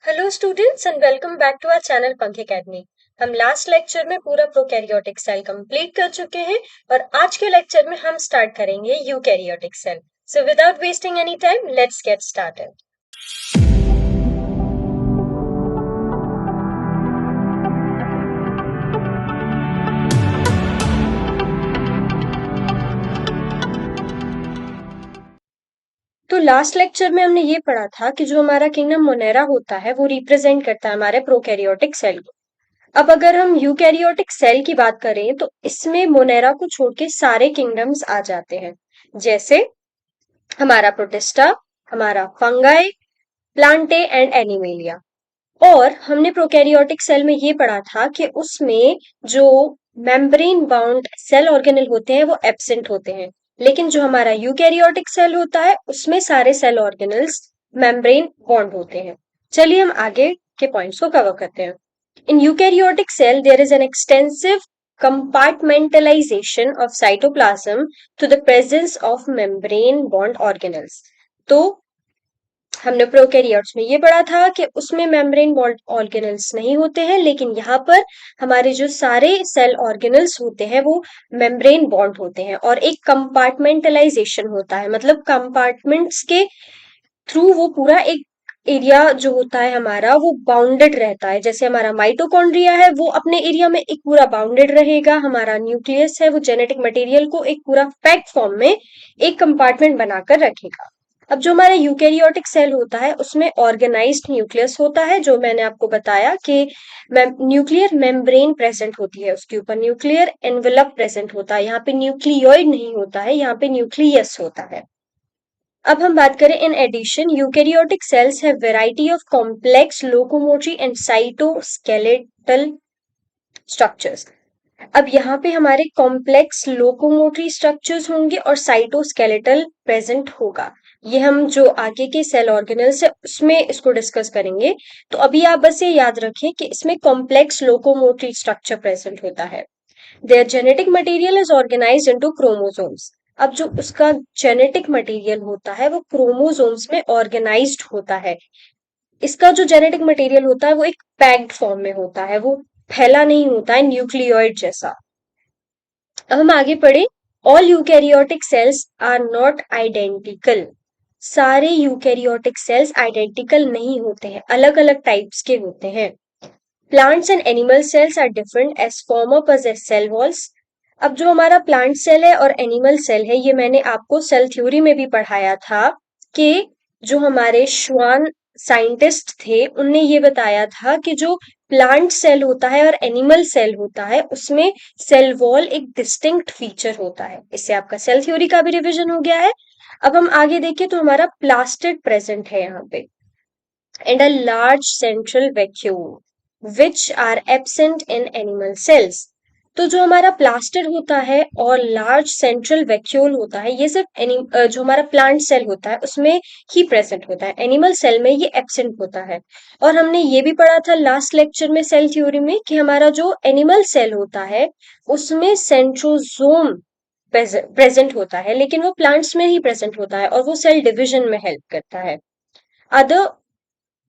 Hello students and welcome back to our channel Pankh academy. हम last lecture में पूरा prokaryotic cell complete कर चुके हैं और आज के लेक्चर में हम स्टार्ट करेंगे eukaryotic cell. So without wasting any time let's get started. तो लास्ट लेक्चर में हमने ये पढ़ा था कि जो हमारा किंगडम मोनेरा होता है वो रिप्रेजेंट करता है हमारे प्रोकैरियोटिक सेल को। अब अगर हम यूकैरियोटिक सेल की बात करें तो इसमें मोनेरा को छोड़ के सारे किंगडम्स आ जाते हैं, जैसे हमारा प्रोटिस्टा, हमारा फंगाई, प्लांटे एंड एनिमेलिया। और हमने प्रोकैरियोटिक सेल में ये पढ़ा था कि उसमें जो मेम्ब्रेन बाउंड सेल ऑर्गेनेल होते हैं वो एब्सेंट होते हैं, लेकिन जो हमारा यूकैरियोटिक सेल होता है उसमें सारे सेल ऑर्गेनल्स मेम्ब्रेन बॉन्ड होते हैं। चलिए हम आगे के पॉइंट्स को कवर करते हैं। In eukaryotic cell, there is an extensive compartmentalization of cytoplasm to the presence of membrane bond organelles. तो हमने प्रोकैरियोट्स में ये पढ़ा था कि उसमें मेम्ब्रेन बॉन्ड ऑर्गेनल्स नहीं होते हैं, लेकिन यहाँ पर हमारे जो सारे सेल ऑर्गेनल्स होते हैं वो मेम्ब्रेन बॉन्ड होते हैं और एक कंपार्टमेंटलाइजेशन होता है, मतलब कंपार्टमेंट्स के थ्रू वो पूरा एक एरिया जो होता है हमारा वो बाउंडेड रहता है। जैसे हमारा माइटोकॉन्ड्रिया है वो अपने एरिया में एक पूरा बाउंडेड रहेगा, हमारा न्यूक्लियस है वो जेनेटिक मटेरियल को एक पूरा पैक्ड फॉर्म में एक कंपार्टमेंट बनाकर रखेगा। अब जो हमारा यूकैरियोटिक सेल होता है उसमें ऑर्गेनाइज्ड न्यूक्लियस होता है, जो मैंने आपको बताया कि न्यूक्लियर मेम्ब्रेन प्रेजेंट होती है, उसके ऊपर न्यूक्लियर एनवेलप प्रेजेंट होता है। यहाँ पे न्यूक्लियोइड नहीं होता है, यहाँ पे न्यूक्लियस होता है। अब हम बात करें in addition, eukaryotic cells have variety of complex locomotory and cytoskeletal structures. अब यहाँ पे हमारे कॉम्प्लेक्स लोकोमोटरी स्ट्रक्चर्स होंगे और साइटोस्केलेटल प्रेजेंट होगा। ये हम जो आगे के सेल ऑर्गेनल्स है उसमें इसको डिस्कस करेंगे। तो अभी आप बस ये याद रखें कि इसमें कॉम्प्लेक्स लोकोमोटरी स्ट्रक्चर प्रेजेंट होता है। There genetic material is organised into chromosomes. अब जो उसका जेनेटिक मटेरियल होता है वो क्रोमोसोम्स में ऑर्गेनाइज्ड होता है। इसका जो जेनेटिक मटेरियल होता है वो एक पैक्ड फॉर्म में होता है, वो फैला नहीं होता है न्यूक्लियोइड जैसा। अब हम आगे पढ़े। All eukaryotic cells are not identical. सारे यूकैरियोटिक सेल्स आइडेंटिकल नहीं होते हैं, अलग अलग टाइप्स के होते हैं। Plants and animal cells are different as former possess cell walls. अब जो हमारा प्लांट सेल है और एनिमल सेल है ये मैंने आपको सेल थ्योरी में भी पढ़ाया था कि जो हमारे श्वान साइंटिस्ट थे उनने ये बताया था कि जो प्लांट सेल होता है और एनिमल सेल होता है उसमें सेल वॉल एक डिस्टिंक्ट फीचर होता है। इससे आपका सेल थ्योरी का भी रिवीजन हो गया है। अब हम आगे देखें तो हमारा प्लास्टिड प्रेजेंट है यहाँ पे and a large central vacuole which are absent in animal cells। तो जो हमारा प्लास्टिड होता है और लार्ज सेंट्रल वैक्यूल होता है ये सिर्फ जो हमारा प्लांट सेल होता है उसमें ही प्रेजेंट होता है, एनिमल सेल में ये एब्सेंट होता है। और हमने ये भी पढ़ा था लास्ट लेक्चर में सेल थ्योरी में कि हमारा जो एनिमल सेल होता है उसमें सेंट्रोजोम प्रेजेंट होता है, लेकिन वो प्लांट्स में ही प्रेजेंट होता है और वो सेल डिविजन में हेल्प करता है। Other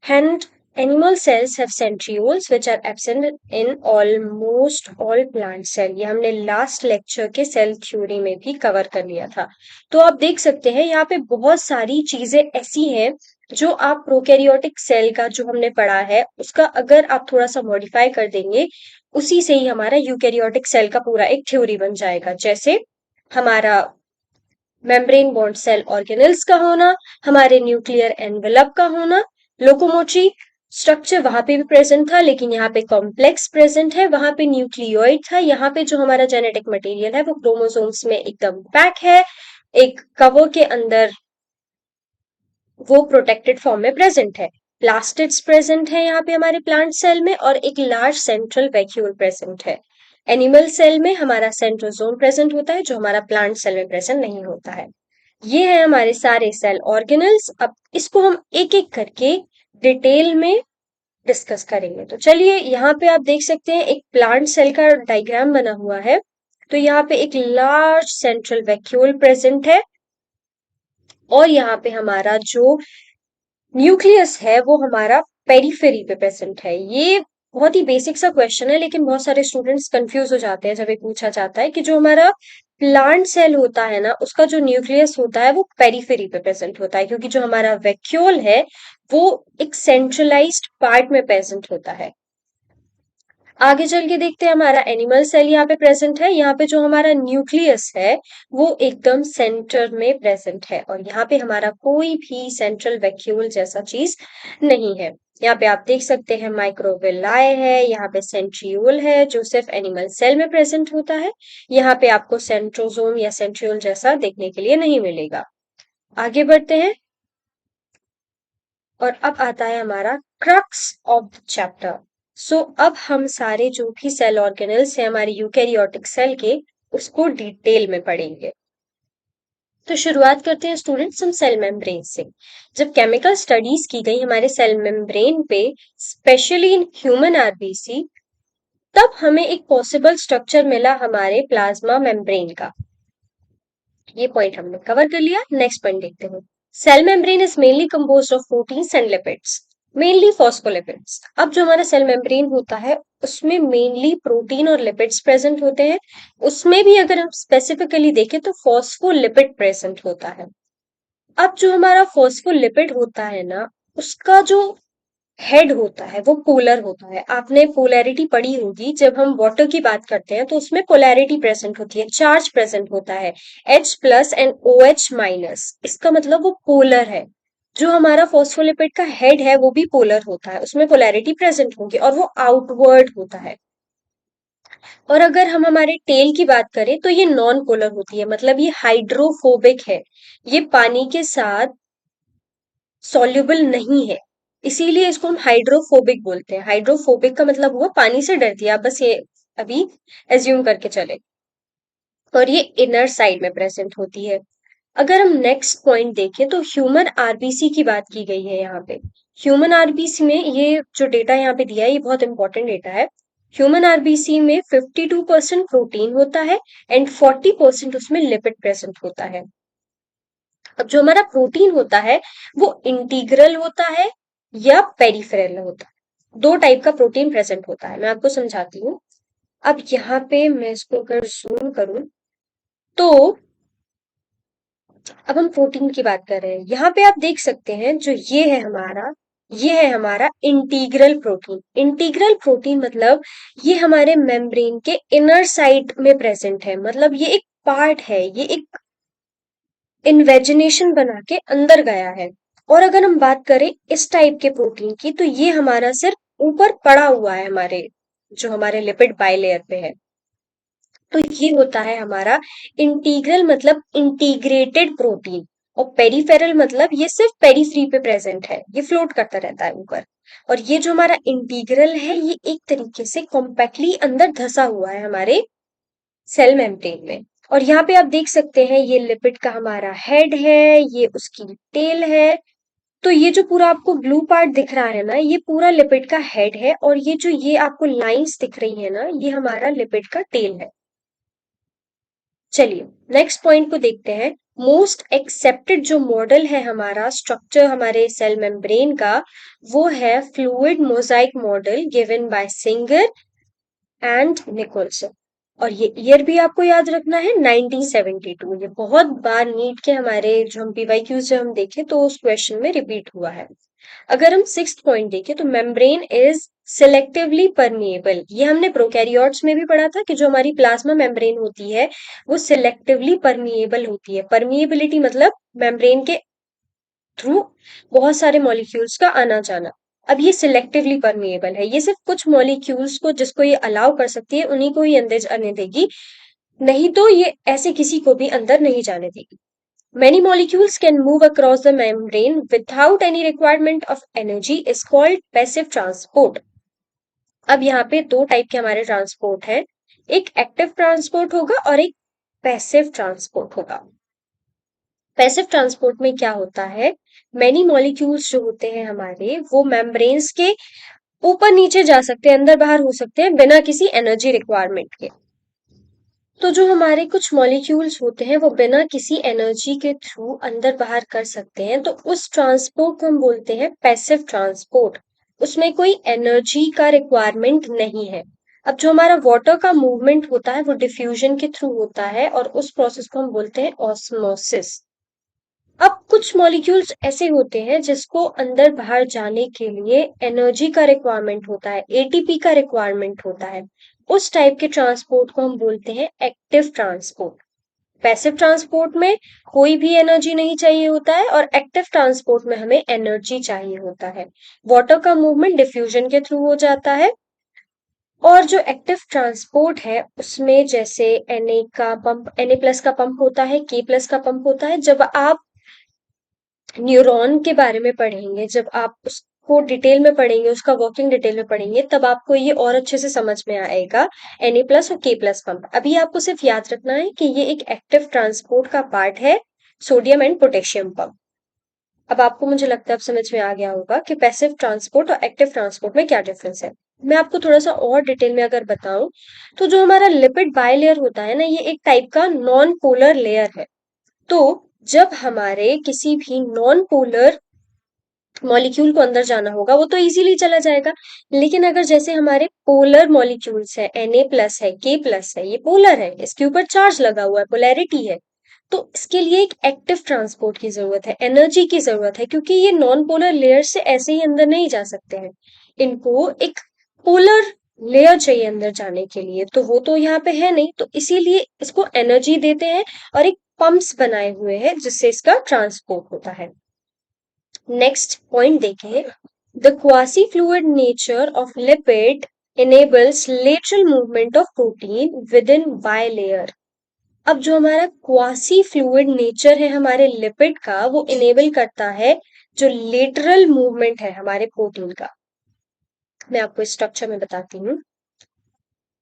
And animal cells have centrioles which are absent in almost all plant cell। ये हमने लास्ट लेक्चर के सेल थ्योरी में भी कवर कर लिया था। तो आप देख सकते हैं यहाँ पे बहुत सारी चीजें ऐसी हैं जो आप प्रोकैरियोटिक सेल का जो हमने पढ़ा है उसका अगर आप थोड़ा सा मॉडिफाई कर देंगे उसी से ही हमारा यूकैरियोटिक सेल का पूरा एक थ्योरी बन जाएगा। जैसे हमारा मेम्ब्रेन बॉन्ड सेल ऑर्गेनल्स का होना, हमारे न्यूक्लियर एनवेलप का होना, लोकोमोटरी स्ट्रक्चर वहां पे भी प्रेजेंट था लेकिन यहाँ पे कॉम्प्लेक्स प्रेजेंट है, वहां पे न्यूक्लियोइड था, यहाँ पे जो हमारा जेनेटिक मटेरियल है वो क्रोमोसोम्स में एकदम पैक है, एक कवर के अंदर वो प्रोटेक्टेड फॉर्म में प्रेजेंट है। प्लास्टिड्स प्रेजेंट है यहाँ पे हमारे प्लांट सेल में और एक लार्ज सेंट्रल वैक्यूल प्रेजेंट है। एनिमल सेल में हमारा सेंट्रोजोम प्रेजेंट होता है जो हमारा प्लांट सेल में प्रेजेंट नहीं होता है। ये है हमारे सारे सेल ऑर्गेनल्स। अब इसको हम एक एक करके डिटेल में डिस्कस करेंगे। तो चलिए यहाँ पे आप देख सकते हैं एक प्लांट सेल का डायग्राम बना हुआ है। तो यहाँ पे एक लार्ज सेंट्रल वैक्यूल प्रेजेंट है और यहाँ पे हमारा जो न्यूक्लियस है वो हमारा पेरिफेरी पे प्रेजेंट है? ये बहुत ही बेसिक सा क्वेश्चन है, लेकिन बहुत सारे स्टूडेंट्स कंफ्यूज हो जाते हैं जब ये पूछा जाता है कि जो हमारा प्लांट सेल होता है ना, उसका जो न्यूक्लियस होता है वो पेरिफेरी पे प्रेजेंट होता है, क्योंकि जो हमारा वैक्यूल है वो एक सेंट्रलाइज्ड पार्ट में प्रेजेंट होता है। आगे चल के देखते हैं, हमारा एनिमल सेल यहाँ पे प्रेजेंट है। यहाँ पे जो हमारा न्यूक्लियस है वो एकदम सेंटर में प्रेजेंट है, और यहाँ पे हमारा कोई भी सेंट्रल वैक्यूल जैसा चीज नहीं है। यहाँ पे आप देख सकते हैं माइक्रोविलाए है, यहाँ पे सेंट्रियोल है जो सिर्फ एनिमल सेल में प्रेजेंट होता है। यहाँ पे आपको सेंट्रोसोम या सेंट्रियोल जैसा देखने के लिए नहीं मिलेगा। आगे बढ़ते हैं, और अब आता है हमारा क्रक्स ऑफ द चैप्टर। सो अब हम सारे जो भी सेल ऑर्गेनल्स हैं हमारे यूकैरियोटिक सेल के, उसको डिटेल में पढ़ेंगे। तो शुरुआत करते हैं स्टूडेंट्स हम सेल मेम्ब्रेन से। जब केमिकल स्टडीज की गई हमारे सेल मेम्ब्रेन पे, स्पेशली इन ह्यूमन आरबीसी, तब हमें एक पॉसिबल स्ट्रक्चर मिला हमारे प्लाज्मा मेम्ब्रेन का। ये पॉइंट हमने कवर कर लिया। नेक्स्ट पॉइंट देखते हैं। Cell membrane is mainly composed of proteins and lipids, mainly phospholipids. अब जो हमारा सेल मेम्ब्रेन होता है उसमें मेनली प्रोटीन और लिपिड्स प्रेजेंट होते हैं। उसमें भी अगर हम स्पेसिफिकली देखें तो फॉस्फोलिपिड प्रेजेंट होता है। अब जो हमारा फॉस्फोलिपिड होता है ना, उसका जो हेड होता है वो पोलर होता है। आपने पोलैरिटी पढ़ी होगी, जब हम वाटर की बात करते हैं तो उसमें पोलैरिटी प्रेजेंट होती है, चार्ज प्रेजेंट होता है, H+ एंड OH-। इसका मतलब वो पोलर है। जो हमारा फॉस्फोलिपिड का हेड है वो भी पोलर होता है, उसमें पोलैरिटी प्रेजेंट होगी और वो आउटवर्ड होता है। और अगर हम हमारे टेल की बात करें तो ये नॉन पोलर होती है, मतलब ये हाइड्रोफोबिक है, ये पानी के साथ सॉल्युबल नहीं है, इसीलिए इसको हम हाइड्रोफोबिक बोलते हैं। हाइड्रोफोबिक का मतलब हुआ पानी से डरती है, आप बस ये अभी एज्यूम करके चले। और ये इनर साइड में प्रेजेंट होती है। अगर हम नेक्स्ट पॉइंट देखें तो ह्यूमन आरबीसी की बात की गई है यहाँ पे। ह्यूमन आरबीसी में ये जो डेटा यहाँ पे दिया है ये बहुत इंपॉर्टेंट डेटा है। ह्यूमन आरबीसी में 52% प्रोटीन होता है एंड 40% उसमें लिपिड प्रेजेंट होता है। अब जो हमारा प्रोटीन होता है वो इंटीग्रल होता है या पेरिफेरल होता है। दो टाइप का प्रोटीन प्रेजेंट होता है, मैं आपको समझाती हूँ। अब यहाँ पे मैं इसको अगर जूम करूं तो अब हम प्रोटीन की बात कर रहे हैं। यहाँ पे आप देख सकते हैं जो ये है हमारा इंटीग्रल प्रोटीन। इंटीग्रल प्रोटीन मतलब ये हमारे मेम्ब्रेन के इनर साइड में प्रेजेंट है, मतलब ये एक पार्ट है, ये एक इन्वेजिनेशन बना के अंदर गया है। और अगर हम बात करें इस टाइप के प्रोटीन की तो ये हमारा सिर्फ ऊपर पड़ा हुआ है, हमारे जो हमारे लिपिड बाइलेयर पे है। तो ये होता है हमारा इंटीग्रल, मतलब इंटीग्रेटेड प्रोटीन। और पेरिफेरल मतलब ये सिर्फ पेरिफ्री पे प्रेजेंट है, ये फ्लोट करता रहता है ऊपर। और ये जो हमारा इंटीग्रल है ये एक तरीके से कॉम्पैक्टली अंदर धसा हुआ है हमारे सेल मेम्ब्रेन में। और यहाँ पे आप देख सकते हैं ये लिपिड का हमारा हेड है, ये उसकी टेल है। तो ये जो पूरा आपको ब्लू पार्ट दिख रहा है ना, ये पूरा लिपिड का हेड है, और ये जो ये आपको लाइंस दिख रही है ना, ये हमारा लिपिड का टेल है। चलिए नेक्स्ट पॉइंट को देखते हैं। मोस्ट एक्सेप्टेड जो मॉडल है हमारा स्ट्रक्चर हमारे सेल मेम्ब्रेन का, वो है fluid Mosaic model given by singer and Nicholson. और ये ईयर भी आपको याद रखना है 1972। ये बहुत बार नीट के हमारे जो हम पीवाईक्यू से हम देखें तो उस क्वेश्चन में रिपीट हुआ है। अगर हम सिक्स्थ पॉइंट देखें तो मेम्ब्रेन इज सिलेक्टिवली परमिएबल। ये हमने प्रोकैरियोट्स में भी पढ़ा था कि जो हमारी प्लाज्मा मेम्ब्रेन होती है वो सिलेक्टिवली परमिएबल होती है। परमिएबिलिटी मतलब मेम्ब्रेन के थ्रू बहुत सारे मॉलिक्यूल्स का आना जाना। अब ये सिलेक्टिवली परमिएबल है, ये सिर्फ कुछ मॉलिक्यूल्स को जिसको ये अलाउ कर सकती है उन्हीं को ही अंदर आने देगी, नहीं तो ये ऐसे किसी को भी अंदर नहीं जाने देगी। Many molecules can move across the membrane without any requirement of energy is called passive transport। अब यहाँ पे दो टाइप के हमारे ट्रांसपोर्ट हैं, एक एक्टिव ट्रांसपोर्ट होगा और एक पैसिव ट्रांसपोर्ट होगा। पैसिव ट्रांसपोर्ट में क्या होता है, मेनी मॉलिक्यूल्स जो होते हैं हमारे वो मेम्ब्रेन्स के ऊपर नीचे जा सकते हैं, अंदर बाहर हो सकते हैं बिना किसी एनर्जी रिक्वायरमेंट के। तो जो हमारे कुछ मॉलिक्यूल्स होते हैं वो बिना किसी एनर्जी के थ्रू अंदर बाहर कर सकते हैं, तो उस ट्रांसपोर्ट को हम बोलते हैं पैसिव ट्रांसपोर्ट। उसमें कोई एनर्जी का रिक्वायरमेंट नहीं है। अब जो हमारा वाटर का मूवमेंट होता है वो डिफ्यूजन के थ्रू होता है और उस प्रोसेस को हम बोलते हैं ऑस्मोसिस। अब कुछ मॉलिक्यूल्स ऐसे होते हैं जिसको अंदर बाहर जाने के लिए एनर्जी का रिक्वायरमेंट होता है, एटीपी का रिक्वायरमेंट होता है। उस टाइप के ट्रांसपोर्ट को हम बोलते हैं एक्टिव ट्रांसपोर्ट। पैसिव ट्रांसपोर्ट में कोई भी एनर्जी नहीं चाहिए होता है और एक्टिव ट्रांसपोर्ट में हमें एनर्जी चाहिए होता है। वाटर का मूवमेंट डिफ्यूजन के थ्रू हो जाता है और जो एक्टिव ट्रांसपोर्ट है उसमें जैसे Na+ का पंप होता है, K+ का पंप होता है। जब आप न्यूरॉन के बारे में पढ़ेंगे, जब आप उसको डिटेल में पढ़ेंगे, उसका वर्किंग डिटेल में पढ़ेंगे, तब आपको ये और अच्छे से समझ में आएगा। Na+ और K+ पंप, अभी आपको सिर्फ याद रखना है कि ये एक एक्टिव ट्रांसपोर्ट का पार्ट है, सोडियम एंड पोटेशियम पंप। अब आपको, मुझे लगता है अब समझ में आ गया होगा कि पैसिव ट्रांसपोर्ट और एक्टिव ट्रांसपोर्ट में क्या डिफरेंस है। मैं आपको थोड़ा सा और डिटेल में अगर बताऊं, तो जो हमारा लिपिड बायलेयर होता है ना, ये एक टाइप का नॉन पोलर लेयर है। तो जब हमारे किसी भी नॉन पोलर मॉलिक्यूल को अंदर जाना होगा वो तो इजीली चला जाएगा। लेकिन अगर जैसे हमारे पोलर मॉलिक्यूल्स है, Na+ है, K+ है, ये पोलर है, इसके ऊपर चार्ज लगा हुआ है, पोलैरिटी है, तो इसके लिए एक एक्टिव ट्रांसपोर्ट की जरूरत है, एनर्जी की जरूरत है, क्योंकि ये नॉन पोलर लेयर से ऐसे ही अंदर नहीं जा सकते हैं। इनको एक पोलर लेयर चाहिए अंदर जाने के लिए, तो वो तो यहाँ पे है नहीं, तो इसीलिए इसको एनर्जी देते हैं और एक पंप्स बनाए हुए हैं जिससे इसका ट्रांसपोर्ट होता है। नेक्स्ट पॉइंट देखें, the quasi fluid nature of lipid enables lateral movement of protein within bilayer। अब जो हमारा क्वासी फ्लूइड नेचर है हमारे लिपिड का, वो इनेबल करता है जो लेटरल मूवमेंट है हमारे प्रोटीन का। मैं आपको स्ट्रक्चर में बताती हूँ।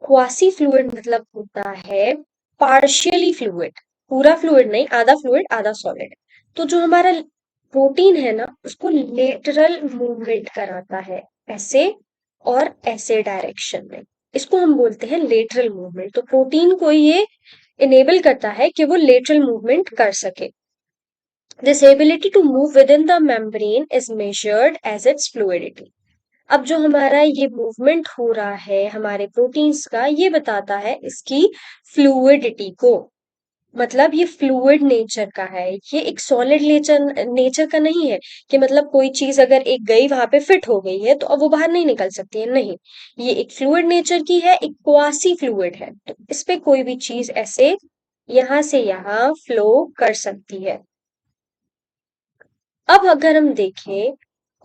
क्वासी फ्लूइड मतलब होता है पार्शियली फ्लूइड, पूरा फ्लूइड नहीं, आधा फ्लूइड आधा सॉलिड। तो जो हमारा प्रोटीन है ना, उसको लेटरल मूवमेंट कराता है, ऐसे और ऐसे डायरेक्शन में, इसको हम बोलते हैं लेटरल मूवमेंट। तो प्रोटीन को ये इनेबल करता है कि वो लेटरल मूवमेंट कर सके। This ability to move within the membrane is measured as its fluidity. अब जो हमारा ये मूवमेंट हो रहा है हमारे प्रोटीन्स का, ये बताता है इसकी फ्लूइडिटी को। मतलब ये फ्लूइड नेचर का है, ये एक सॉलिड नेचर नेचर का नहीं है कि मतलब कोई चीज अगर एक गई वहां पे फिट हो गई है तो अब वो बाहर नहीं निकल सकती है, नहीं। ये एक फ्लूइड नेचर की है, एक क्वासी फ्लूइड है, तो इस पे कोई भी चीज ऐसे यहां से यहां फ्लो कर सकती है। अब अगर हम देखें,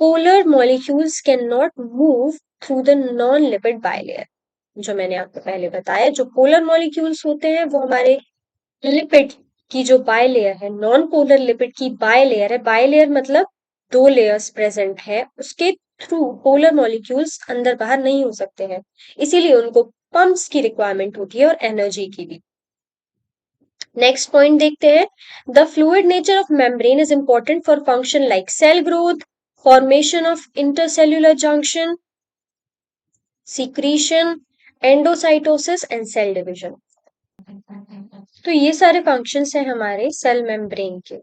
polar molecules can not move through the non lipid bilayer. जो मैंने आपको पहले बताया, जो पोलर मॉलिक्यूल्स होते हैं वो हमारे लिपिड की जो बायलेयर है, नॉन पोलर लिपिड की बायलेयर है, बायलेयर मतलब दो लेयर्स प्रेजेंट है, उसके थ्रू पोलर मॉलिक्यूल्स अंदर बाहर नहीं हो सकते हैं, इसीलिए उनको पंप्स की रिक्वायरमेंट होती है और एनर्जी की भी। नेक्स्ट पॉइंट देखते हैं, the fluid nature of membrane is important for function like cell growth, formation of intercellular junction, secretion, endocytosis and cell division. तो ये सारे फंक्शंस हैं हमारे सेल मेम्ब्रेन के।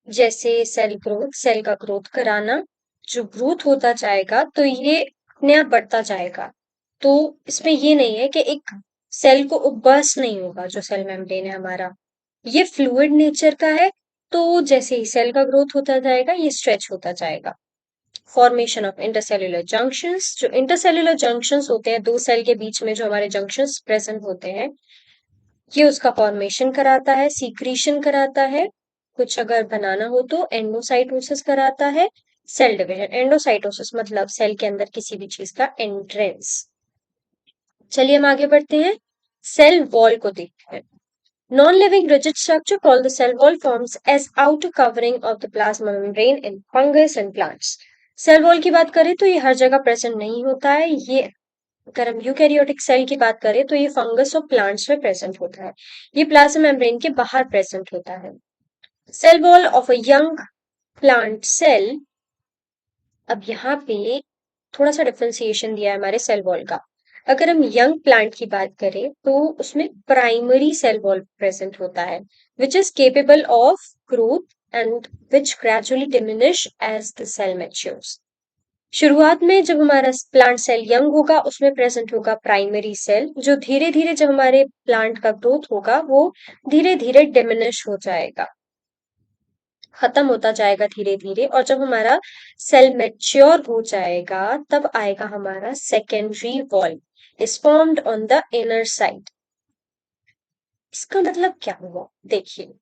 जैसे सेल ग्रोथ, सेल का ग्रोथ कराना, जो ग्रोथ होता जाएगा तो ये अपने आप बढ़ता जाएगा। तो इसमें ये नहीं है कि एक सेल को बर्स्ट नहीं होगा। जो सेल मेम्ब्रेन है हमारा, ये फ्लूइड नेचर का है, तो जैसे ही सेल का ग्रोथ होता जाएगा ये स्ट्रेच होता जाएगा। फॉर्मेशन ऑफ इंटरसेल्युलर जंक्शंस, जो इंटरसेल्युलर जंक्शंस होते हैं दो सेल के बीच में, जो हमारे जंक्शंस प्रेजेंट होते हैं, ये उसका फॉर्मेशन कराता है, सीक्रीशन कराता है, कुछ अगर बनाना हो तो एंडोसाइटोसिस कराता है, सेल डिवीजन। एंडोसाइटोसिस मतलब सेल के अंदर किसी भी चीज का एंट्रेंस। चलिए हम आगे बढ़ते हैं, सेल वॉल को देखते हैं। Non living rigid structure called the cell wall forms as outer covering of the plasma membrane in fungus and plants. Cell wall की बात करें तो ये हर जगह प्रेजेंट नहीं होता है। ये अगर हम यूकैरियोटिक सेल की बात करें तो ये फंगस और प्लांट्स में प्रेजेंट होता है। ये प्लाज्मा मेम्ब्रेन के बाहर प्रेजेंट होता है। Cell wall of a young plant cell, अब यहाँ पे थोड़ा सा डिफरेंशिएशन दिया है हमारे सेल वॉल का। अगर हम यंग प्लांट की बात करें तो उसमें प्राइमरी सेल वॉल प्रेजेंट होता है, which is capable of growth and which gradually diminish as the cell matures. शुरुआत में जब हमारा प्लांट सेल यंग होगा उसमें प्रेजेंट होगा प्राइमरी सेल, जो धीरे धीरे जब हमारे प्लांट का ग्रोथ होगा वो धीरे धीरे डिमिनिश हो जाएगा, खत्म होता जाएगा धीरे धीरे। और जब हमारा सेल मैच्योर हो जाएगा तब आएगा हमारा secondary wall is formed on the inner side. इसका मतलब क्या हुआ देखिए,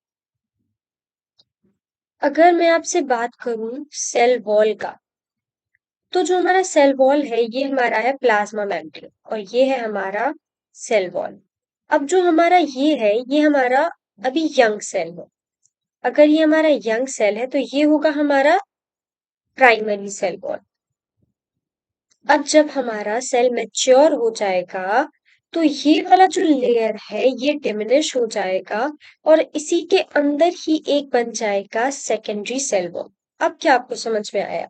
अगर मैं आपसे बात करूं सेल वॉल का, तो जो हमारा सेल वॉल है ये हमारा है प्लाज्मा मेम्ब्रेन और ये है हमारा सेल वॉल। अब जो हमारा ये हमारा अभी यंग सेल है। अगर ये हमारा यंग सेल है तो ये होगा हमारा प्राइमरी सेल वॉल। अब जब हमारा सेल मैच्योर हो जाएगा तो ये वाला जो लेयर है ये डिमिनिश हो जाएगा और इसी के अंदर ही एक बन जाएगा सेकेंडरी सेल वॉल। अब क्या आपको समझ में आया?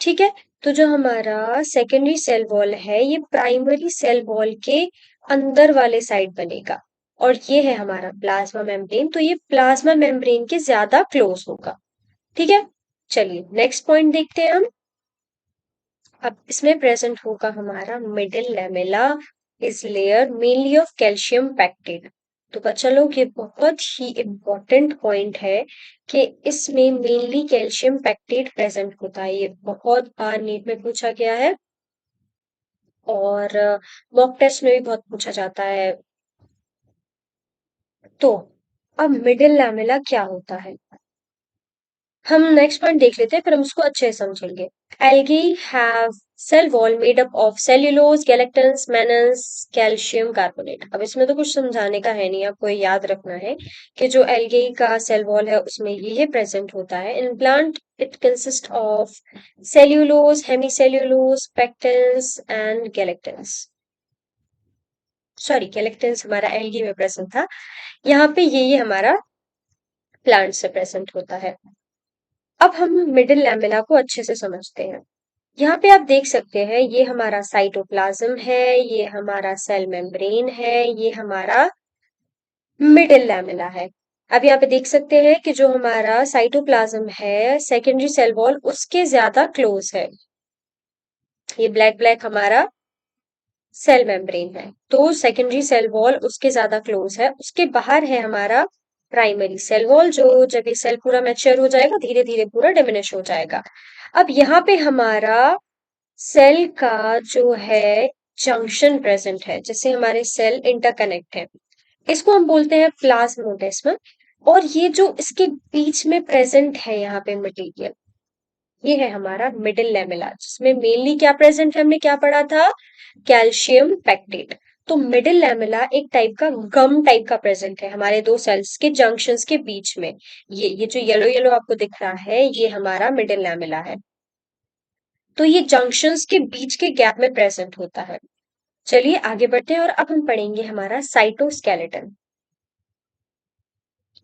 ठीक है, तो जो हमारा सेकेंडरी सेल वॉल है ये प्राइमरी सेल वॉल के अंदर वाले साइड बनेगा और ये है हमारा प्लाज्मा मेम्ब्रेन, तो ये प्लाज्मा मेम्ब्रेन के ज्यादा क्लोज होगा। ठीक है, चलिए नेक्स्ट पॉइंट देखते हैं हम। अब इसमें प्रेजेंट होगा हमारा middle lamella is layer mainly of calcium pectate. तो बच्चा लोग ये बहुत ही इम्पोर्टेंट पॉइंट है कि इसमें मेनली कैल्शियम पैक्टेट प्रेजेंट होता है। ये बहुत बार नीट में पूछा गया है और मॉक टेस्ट में भी बहुत पूछा जाता है। तो अब मिडिल लैमेला क्या होता है, हम नेक्स्ट पॉइंट देख लेते हैं फिर हम उसको अच्छे से समझेंगे। Algae have cell wall made up of cellulose galactans mannans calcium carbonate. अब इसमें तो कुछ समझाने का है नहीं, आपको ये याद रखना है कि जो एल्गी का सेल वॉल है उसमें ये प्रेजेंट होता है। In plant it consist of cellulose hemicellulose pectins and galactans. Sorry, galactans हमारा एल्गी में प्रेजेंट था, यहाँ पे ये हमारा प्लांट से प्रेजेंट होता है। अब हम मिडिल लैमेला को अच्छे से समझते हैं। यहाँ पे आप देख सकते हैं ये हमारा साइटोप्लाज्म है, ये हमारा सेल मेम्ब्रेन है, ये हमारा मिडिल लैमेला है। अब यहाँ पे देख सकते हैं कि जो हमारा साइटोप्लाज्म है सेकेंडरी सेल वॉल उसके ज्यादा क्लोज है। ये ब्लैक ब्लैक हमारा सेल मेम्ब्रेन है, तो सेकेंडरी सेल वॉल उसके ज्यादा क्लोज है। उसके बाहर है हमारा प्राइमरी सेल वॉल, जो जब ये सेल पूरा मैच्योर हो जाएगा धीरे धीरे पूरा डिमिनिश हो जाएगा। अब यहाँ पे हमारा सेल का जो है जंक्शन प्रेजेंट है, जैसे हमारे सेल इंटरकनेक्ट है, इसको हम बोलते हैं प्लाज्मोडेस्मा। और ये जो इसके बीच में प्रेजेंट है यहाँ पे मटेरियल, ये है हमारा मिडिल लैमेला, जिसमें मेनली क्या प्रेजेंट है, हमने क्या पढ़ा था, कैल्शियम पैक्टेट। तो मिडिल लैमेला एक टाइप का गम टाइप का प्रेजेंट है हमारे दो सेल्स के जंक्शंस के बीच में। ये जो येलो येलो आपको दिख रहा है ये हमारा मिडिल लैमेला है, तो ये जंक्शंस के बीच के गैप में प्रेजेंट होता है। चलिए आगे बढ़ते हैं और अब हम पढ़ेंगे हमारा साइटोस्केलेटन।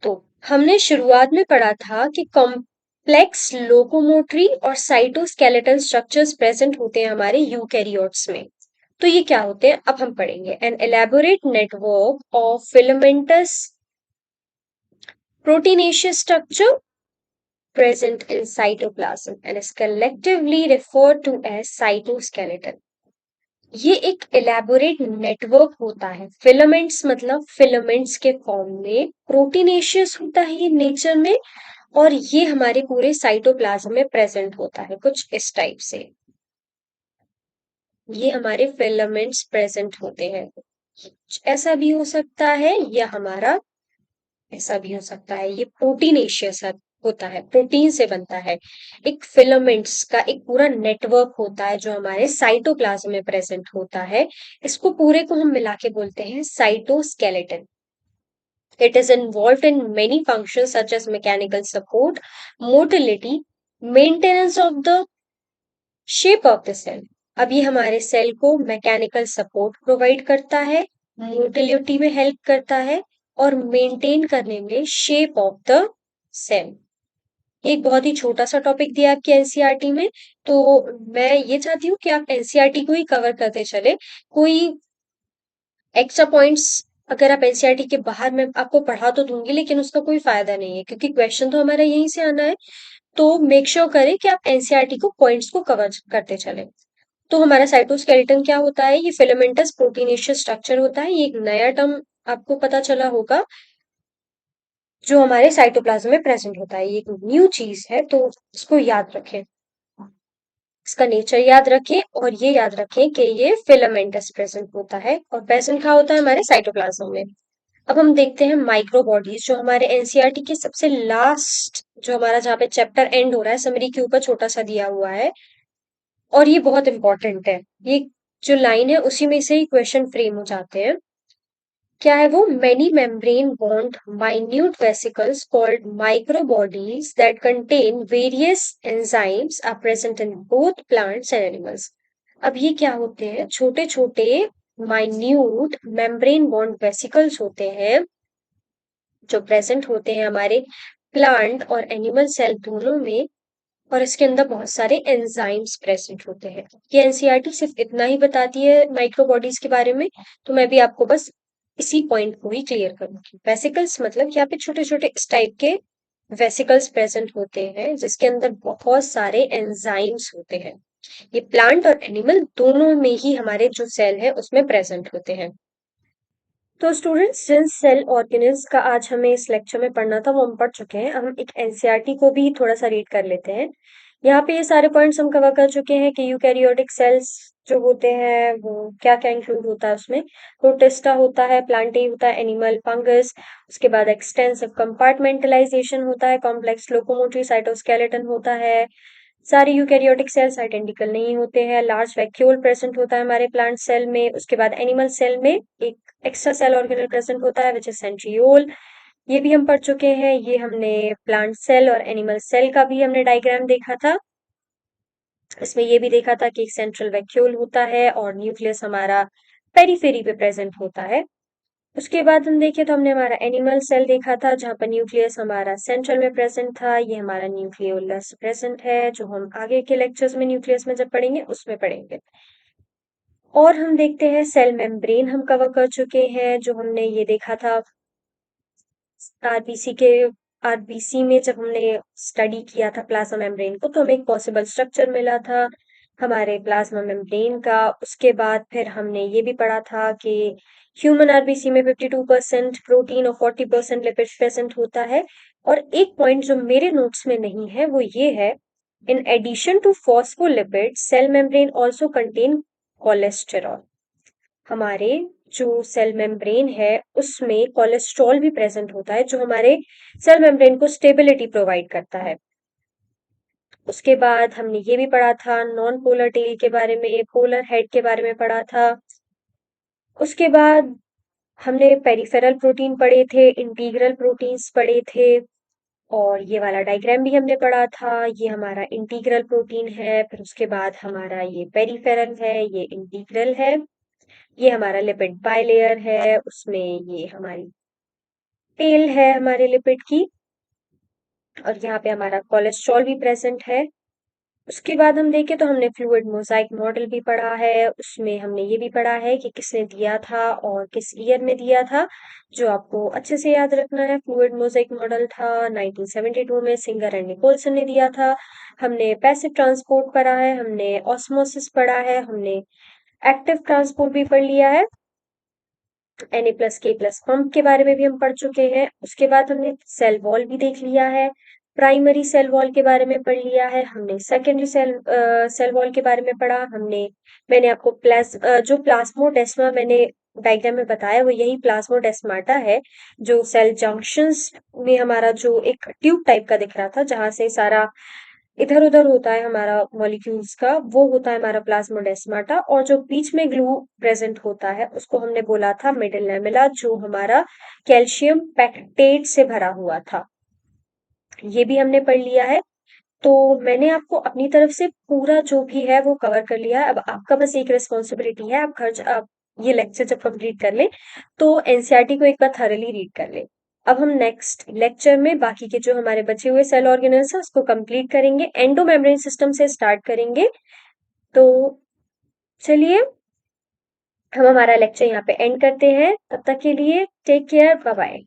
तो हमने शुरुआत में पढ़ा था कि कॉम्प्लेक्स लोकोमोटरी और साइटोस्केलेटन स्ट्रक्चर्स प्रेजेंट होते हैं हमारे यूकैरियोट्स में। तो ये क्या होते हैं अब हम पढ़ेंगे। An elaborate network of filamentous proteinaceous structure present in cytoplasm and is collectively referred to as cytoskeleton। ये एक एलैबोरेट नेटवर्क होता है, फिलामेंट्स मतलब फिलामेंट्स के फॉर्म में, प्रोटीनेशियस होता है ये नेचर में, और ये हमारे पूरे साइटोप्लाज्म में प्रेजेंट होता है कुछ इस टाइप से। ये हमारे फिलामेंट्स प्रेजेंट होते हैं, ऐसा भी हो सकता है या हमारा ऐसा भी हो सकता है। ये प्रोटीनेशियस होता है, प्रोटीन से बनता है। एक फिलामेंट्स का एक पूरा नेटवर्क होता है जो हमारे साइटोप्लाज्म में प्रेजेंट होता है। इसको पूरे को हम मिला के बोलते हैं cytoskeleton. It is involved in many functions such as mechanical support, motility, maintenance of the shape of the cell। अब ये हमारे सेल को मैकेनिकल सपोर्ट प्रोवाइड करता है, मोटिलिटी में हेल्प करता है और मेंटेन करने में शेप ऑफ द सेल। एक बहुत ही छोटा सा टॉपिक दिया आपकी एनसीईआरटी में, तो मैं ये चाहती हूँ कि आप एनसीईआरटी को ही कवर करते चले। कोई एक्स्ट्रा पॉइंट्स अगर आप एनसीईआरटी के बाहर मैं आपको पढ़ा तो दूंगी लेकिन उसका कोई फायदा नहीं है, क्योंकि क्वेश्चन तो हमारा यहीं से आना है। तो मेक श्योर करें कि आप एनसीईआरटी को पॉइंट्स को कवर करते चलें। तो हमारा साइटोस्केलेटन क्या होता है? ये फिलामेंटस प्रोटीनेशियस स्ट्रक्चर होता है। ये एक नया टर्म आपको पता चला होगा जो हमारे साइटोप्लाज्म में प्रेजेंट होता है। ये एक न्यू चीज है, तो इसको याद रखें, इसका नेचर याद रखें और ये याद रखें कि ये फिलामेंटस प्रेजेंट होता है और प्रेजेंट कहाँ होता है? हमारे साइटोप्लाज्म में। अब हम देखते हैं माइक्रो बॉडीज, जो हमारे एनसीईआरटी के सबसे लास्ट, जो हमारा जहाँ पे चैप्टर एंड हो रहा है, समरी के ऊपर छोटा सा दिया हुआ है और ये बहुत इंपॉर्टेंट है। ये जो लाइन है उसी में से ही क्वेश्चन फ्रेम हो जाते हैं। क्या है वो? Many membrane bound minute vesicles called microbodies that contain various enzymes are present in both plants and animals. अब ये क्या होते हैं? छोटे छोटे माइन्यूट मेम्ब्रेन बॉन्ड वेसिकल्स होते हैं जो प्रेजेंट होते हैं हमारे प्लांट और एनिमल सेल दोनों में, और इसके अंदर बहुत सारे एंजाइम्स प्रेजेंट होते हैं। ये एनसीईआरटी सिर्फ इतना ही बताती है माइक्रो बॉडीज के बारे में, तो मैं भी आपको बस इसी पॉइंट को ही क्लियर करूंगी। वेसिकल्स मतलब यहाँ पे छोटे छोटे इस टाइप के वेसिकल्स प्रेजेंट होते हैं जिसके अंदर बहुत सारे एंजाइम्स होते हैं। ये प्लांट और एनिमल दोनों में ही हमारे जो सेल है उसमें प्रेजेंट होते हैं। तो स्टूडेंट्स, जिन सेल ऑर्गेनेल्स का आज हमें इस लेक्चर में पढ़ना था वो हम पढ़ चुके हैं। अब हम एक एनसीईआरटी को भी थोड़ा सा रीड कर लेते हैं। यहाँ पे ये सारे पॉइंट्स हम कवर कर चुके हैं कि यूकैरियोटिक सेल्स जो होते हैं वो क्या क्या इंक्लूड होता है उसमें। प्रोटिस्टा होता है, प्लांटी होता है, एनिमल, फंगस, उसके बाद एक्सटेंसिव कंपार्टमेंटलाइजेशन होता है, कॉम्प्लेक्स लोकोमोटरी साइटोस्केलेटन होता है। सारे यूकैरियोटिक सेल्स आइडेंटिकल नहीं होते हैं। लार्ज वैक्यूल प्रेजेंट होता है हमारे प्लांट सेल में। उसके बाद एनिमल सेल में एक एक्स्ट्रा सेल ऑर्गेनल प्रेजेंट होता है विच इज सेंट्रियोल। ये भी हम पढ़ चुके हैं। ये हमने प्लांट सेल और एनिमल सेल का भी हमने डायग्राम देखा था। इसमें ये भी देखा था कि एक सेंट्रल वैक्यूल होता है और न्यूक्लियस हमारा पेरीफेरी पे प्रेजेंट होता है। उसके बाद हम देखें तो हमने हमारा एनिमल सेल देखा था जहाँ पर न्यूक्लियस हमारा सेंट्रल में प्रेजेंट था। ये हमारा न्यूक्लियोलस प्रेजेंट है जो हम आगे के लेक्चर्स में न्यूक्लियस में जब पढ़ेंगे उसमें पढ़ेंगे। और हम देखते हैं सेल मेम्ब्रेन हम कवर कर चुके हैं, जो हमने ये देखा था आरबीसी के आरबीसी में जब हमने स्टडी किया था प्लाज्मा मेम्ब्रेन को, तो हमें एक पॉसिबल स्ट्रक्चर मिला था हमारे प्लाज्मा मेम्ब्रेन का। उसके बाद फिर हमने ये भी पढ़ा था कि ह्यूमन आरबीसी में 52% प्रोटीन और 40% लिपिड प्रेजेंट होता है। और एक पॉइंट जो मेरे नोट्स में नहीं है वो ये है, in addition to phospholipid cell membrane also contain cholesterol. हमारे जो सेल मेम्ब्रेन है उसमें कोलेस्ट्रॉल भी प्रेजेंट होता है जो हमारे सेल मेम्ब्रेन को स्टेबिलिटी प्रोवाइड करता है। उसके बाद हमने ये भी पढ़ा था नॉन पोलर टेल के बारे में, पोलर हेड के बारे में पढ़ा था। उसके बाद हमने पेरिफेरल प्रोटीन पढ़े थे, इंटीग्रल प्रोटीन्स पढ़े थे, और ये वाला डायग्राम भी हमने पढ़ा था। ये हमारा इंटीग्रल प्रोटीन है, फिर उसके बाद हमारा ये पेरिफेरल है, ये इंटीग्रल है। ये हमारा लिपिड बाइलेयर है, उसमें ये हमारी टेल है हमारे लिपिड की, और यहाँ पे हमारा कोलेस्ट्रॉल भी प्रेजेंट है। उसके बाद हम देखें तो हमने फ्लूइड मोजाइक मॉडल भी पढ़ा है। उसमें हमने ये भी पढ़ा है कि किसने दिया था और किस ईयर में दिया था, जो आपको अच्छे से याद रखना है। फ्लूइड मोजाइक मॉडल था 1972 में, सिंगर एंड निकोलसन ने दिया था। हमने पैसिव ट्रांसपोर्ट पढ़ा है, हमने ऑस्मोसिस पढ़ा है, हमने एक्टिव ट्रांसपोर्ट भी पढ़ लिया है। Na+K+ पंप के बारे में भी हम पढ़ चुके हैं। उसके बाद हमने सेल वॉल भी देख लिया है, प्राइमरी सेल वॉल के बारे में पढ़ लिया है, हमने सेकेंडरी सेल वॉल के बारे में पढ़ा। मैंने आपको जो प्लाज्मोडेस्मा मैंने डायग्राम में बताया वो यही प्लाज्मोडेस्माटा है, जो सेल जंक्शंस में हमारा जो एक ट्यूब टाइप का दिख रहा था जहां से सारा इधर उधर होता है हमारा मॉलिक्यूल्स का, वो होता है हमारा प्लाज्मोडेस्माटा। और जो बीच में ग्लू प्रेजेंट होता है उसको हमने बोला था मिडिल लैमेला, जो हमारा कैल्शियम पैक्टेट से भरा हुआ था। ये भी हमने पढ़ लिया है। तो मैंने आपको अपनी तरफ से पूरा जो भी है वो कवर कर लिया है। अब आपका बस एक रिस्पॉन्सिबिलिटी है, आप ये लेक्चर जब कंप्लीट कर लें तो एनसीईआरटी को एक बार थॉरली रीड कर लें। अब हम नेक्स्ट लेक्चर में बाकी के जो हमारे बचे हुए सेल ऑर्गेनल्स हैं उसको कंप्लीट करेंगे, एंडो मेम्ब्रेन सिस्टम से स्टार्ट करेंगे। तो चलिए हम हमारा लेक्चर यहाँ पे एंड करते हैं। तब तक के लिए टेक केयर, बाय बाय।